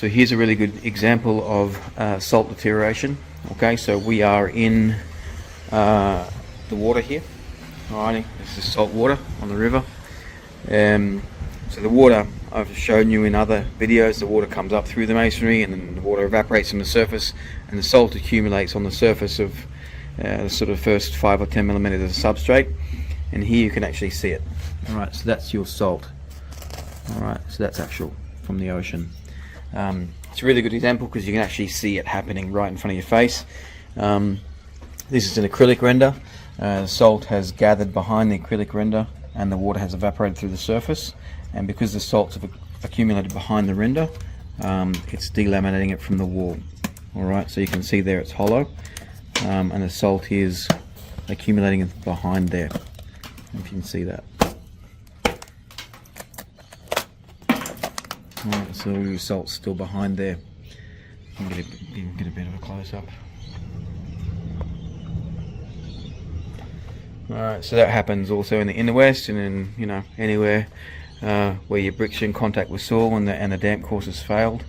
So here's a really good example of salt deterioration. Okay, so we are in the water here. Alrighty, this is salt water on the river. So the water, I've shown you in other videos, the water comes up through the masonry and then the water evaporates on the surface, and the salt accumulates on the surface of the sort of first 5 or 10 millimeters of substrate, and here you can actually see it. Alright, so that's your salt. Alright, so that's actual from the ocean. It's a really good example because you can actually see it happening right in front of your face. This is an acrylic render. Salt has gathered behind the acrylic render and the water has evaporated through the surface, and because the salts have accumulated behind the render, it's delaminating it from the wall. Alright, so you can see there it's hollow, and the salt is accumulating behind there, if you can see that. Alright, so all your salt's still behind there. I'll get a bit of a close-up. Alright, so that happens also in the west, and in, you know, anywhere where your bricks are in contact with soil and the damp course has failed.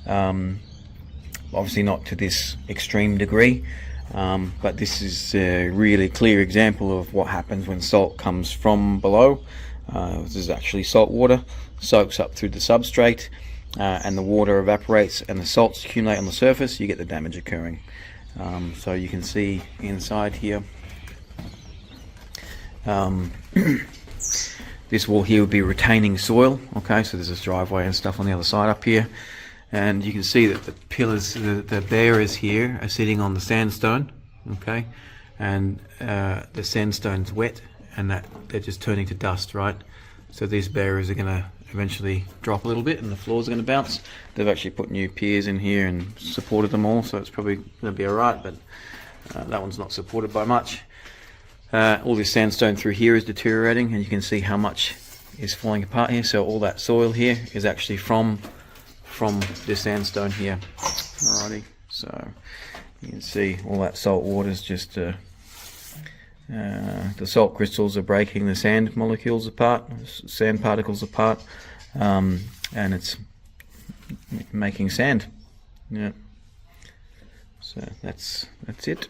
Obviously not to this extreme degree, but this is a really clear example of what happens when salt comes from below. This is actually salt water, soaks up through the substrate, and the water evaporates and the salts accumulate on the surface. You get the damage occurring. So you can see inside here, this wall here would be retaining soil. Okay, so there's this driveway and stuff on the other side up here, and you can see that the pillars, the bearers here are sitting on the sandstone. Okay, and the sandstone's wet, and that they're just turning to dust, right? So these bearers are going to eventually drop a little bit and the floors are going to bounce. They've actually put new piers in here and supported them all, so it's probably going to be alright, but that one's not supported by much. All this sandstone through here is deteriorating, and you can see how much is falling apart here. So all that soil here is actually from this sandstone here. Alrighty, so you can see all that salt water is just the salt crystals are breaking the sand molecules apart, sand particles apart, and it's making sand. Yeah. So that's it.